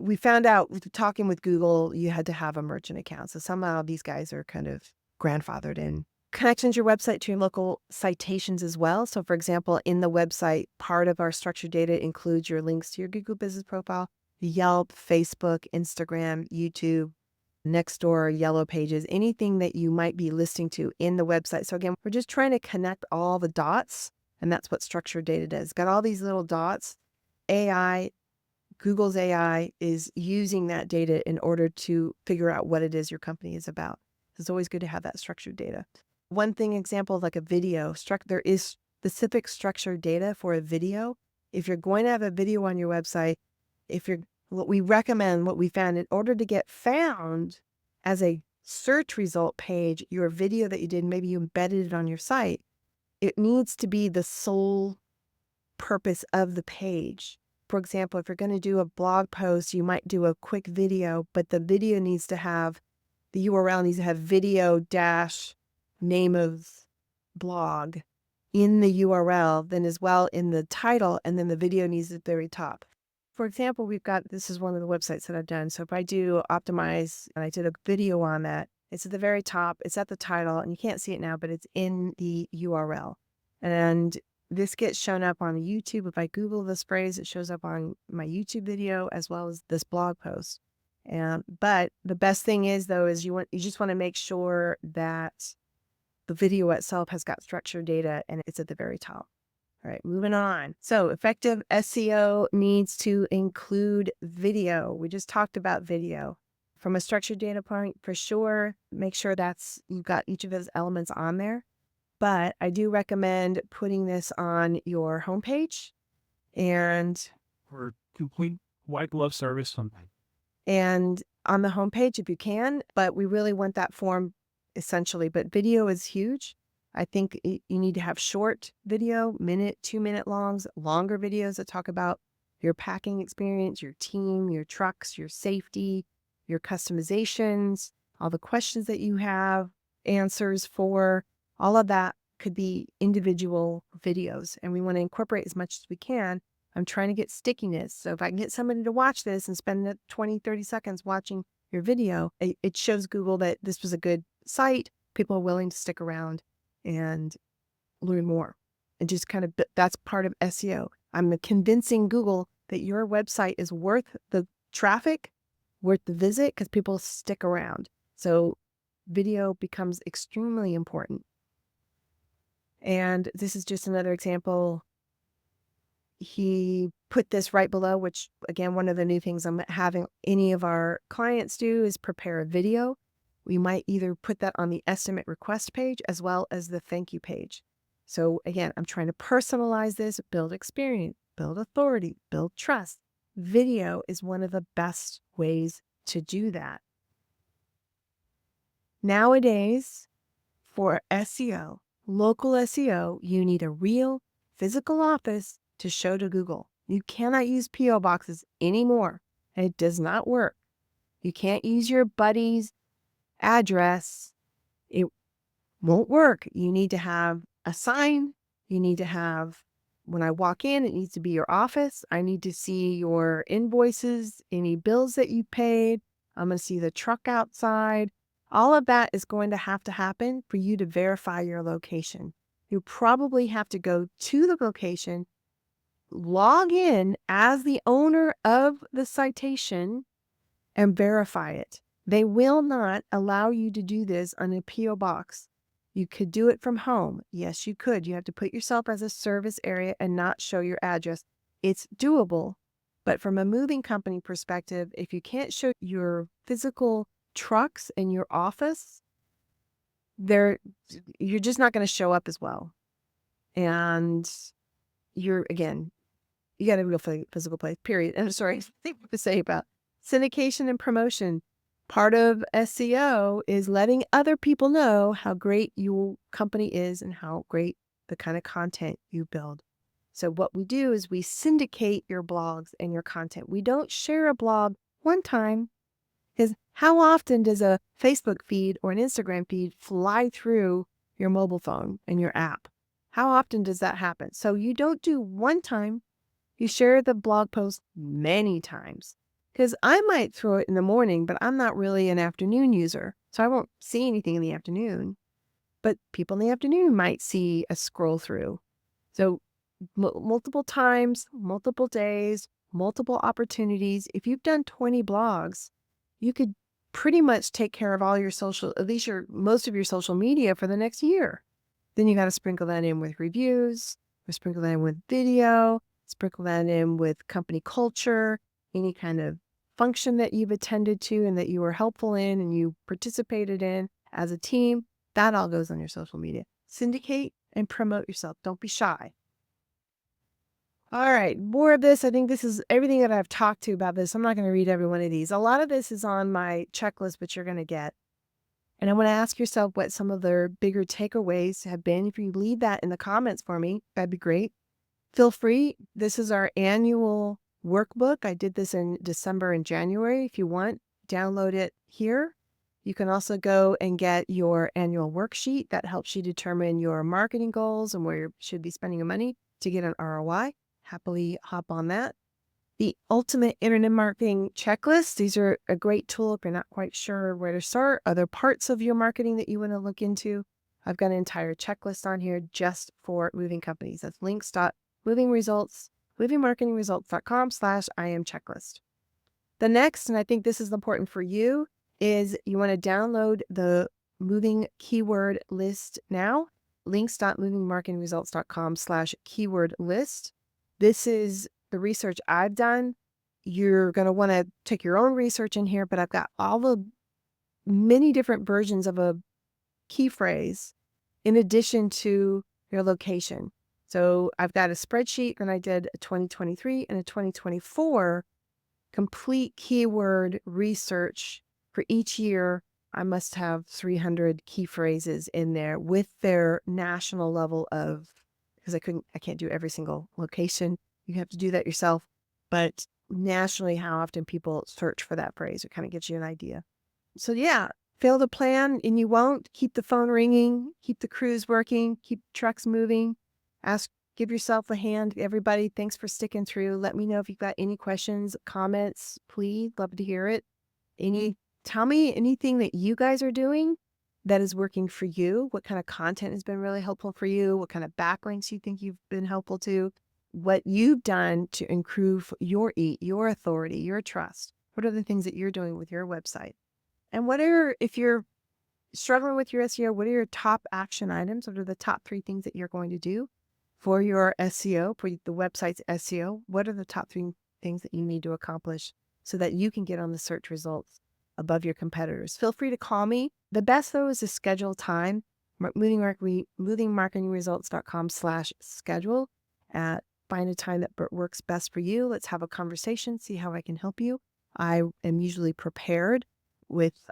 We found out talking with Google, you had to have a merchant account. So somehow these guys are kind of grandfathered in. Connections your website to your local citations as well. So for example, in the website, part of our structured data includes your links to your Google business profile, Yelp, Facebook, Instagram, YouTube, Nextdoor, Yellow Pages, anything that you might be listing to in the website. So again, we're just trying to connect all the dots, and that's what structured data does. Got all these little dots. Google's AI is using that data in order to figure out what it is your company is about. It's always good to have that structured data. One thing, example, like a video, there is specific structured data for a video. If you're going to have a video on your website, what we found, in order to get found as a search result page, your video that you did, maybe you embedded it on your site, it needs to be the sole purpose of the page. For example, if you're going to do a blog post, you might do a quick video, but the video needs to have, the URL needs to have video dash name of blog in the URL, then as well in the title, and then the video needs at the very top. For example, this is one of the websites that I've done. So if I do optimize, and I did a video on that, it's at the very top, it's at the title, and you can't see it now, but it's in the URL. And this gets shown up on YouTube. If I Google this phrase, it shows up on my YouTube video as well as this blog post. But the best thing is, though, is you just want to make sure that the video itself has got structured data and it's at the very top. All right, moving on. So effective SEO needs to include video. We just talked about video. from a structured data point, for sure, make sure you've got each of those elements on there. But I do recommend putting this on your homepage and For complete white glove service sometime. and on the homepage if you can, but we really want that form essentially. But video is huge. I think you need to have short video, minute, 2-minute longs, longer videos that talk about your packing experience, your team, your trucks, your safety, your customizations, all the questions that you have, answers for, all of that could be individual videos. And we want to incorporate as much as we can. I'm trying to get stickiness. So if I can get somebody to watch this and spend 20, 30 seconds watching your video, it shows Google that this was a good site. People are willing to stick around and learn more. And just kind of, that's part of SEO. I'm convincing Google that your website is worth the traffic, worth the visit, because people stick around. So video becomes extremely important. And this is just another example. He put this right below, which again, one of the new things I'm having any of our clients do is prepare a video. We might either put that on the estimate request page as well as the thank you page. So again, I'm trying to personalize this, build experience, build authority, build trust. Video is one of the best ways to do that. Nowadays, for SEO, local SEO, you need a real physical office to show to Google. You cannot use P.O. boxes anymore. It does not work. You can't use your buddy's address. It won't work. You need to have a sign. You need to have, when I walk in, it needs to be your office. I need to see your invoices, any bills that you paid. I'm going to see the truck outside. All of that is going to happen for you to verify your location. You probably have to go to the location, log in as the owner of the citation, and verify it. They will not allow you to do this on a P.O. box. You could do it from home. Yes, you could. You have to put yourself as a service area and not show your address. It's doable. But from a moving company perspective, if you can't show your physical trucks in your office, you're just not going to show up as well. And you got a real physical place, period. And I'm sorry, thing to say about syndication and promotion. Part of SEO is letting other people know how great your company is and how great the kind of content you build. So what we do is we syndicate your blogs and your content. We don't share a blog one time, because how often does a Facebook feed or an Instagram feed fly through your mobile phone and your app? How often does that happen? So you don't do one time. You share the blog post many times, because I might throw it in the morning, but I'm not really an afternoon user. So I won't see anything in the afternoon, but people in the afternoon might see a scroll through. So multiple times, multiple days, multiple opportunities. If you've done 20 blogs, you could pretty much take care of all your social, at least most of your social media for the next year. Then you got to sprinkle that in with reviews, or sprinkle that in with video, sprinkle that in with company culture, any kind of function that you've attended to and that you were helpful in and you participated in as a team. That all goes on your social media. Syndicate and promote yourself. Don't be shy. All right, more of this. I think this is everything that I've talked to about this. I'm not going to read every one of these. A lot of this is on my checklist, which you're going to get. And I want to ask yourself what some of their bigger takeaways have been. If you leave that in the comments for me, that'd be great. Feel free. This is our annual workbook. I did this in December and January. If you want, download it here. You can also go and get your annual worksheet that helps you determine your marketing goals and where you should be spending your money to get an ROI. Happily hop on that. The ultimate internet marketing checklist. These are a great tool if you're not quite sure where to start. Other parts of your marketing that you want to look into. I've got an entire checklist on here just for moving companies. That's movingmarketingresults.com/IM-checklist. The next, and I think this is important for you, is you want to download the moving keyword list now. links.movingmarketingresults.com/keyword list. This is the research I've done You're going to want to take your own research in here, but I've got all the many different versions of a key phrase in addition to your location. So I've got a spreadsheet, and I did a 2023 and a 2024 complete keyword research for each year. I must have 300 key phrases in there with their national level of, because I can't do every single location. You have to do that yourself. But nationally, how often people search for that phrase, it kind of gives you an idea. So yeah, fail to plan and you won't. Keep the phone ringing, keep the crews working, keep trucks moving. Give yourself a hand. Everybody, thanks for sticking through. Let me know if you've got any questions, comments, please. Love to hear it. Tell me anything that you guys are doing that is working for you. What kind of content has been really helpful for you? What kind of backlinks you think you've been helpful to? What you've done to improve your authority, your trust. What are the things that you're doing with your website? And if you're struggling with your SEO, what are your top action items? What are the top 3 things that you're going to do for your SEO, for the website's SEO? What are the top 3 things that you need to accomplish so that you can get on the search results above your competitors? Feel free to call me. The best, though, is to schedule time. movingmarketingresults.com/schedule. Find a time that works best for you. Let's have a conversation, see how I can help you. I am usually prepared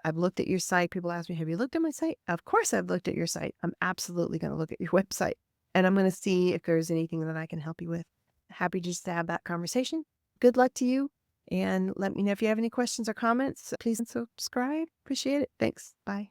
I've looked at your site. People ask me, have you looked at my site? Of course I've looked at your site. I'm absolutely going to look at your website, and I'm going to see if there's anything that I can help you with. Happy just to have that conversation. Good luck to you. And let me know if you have any questions or comments. Please subscribe. Appreciate it. Thanks. Bye.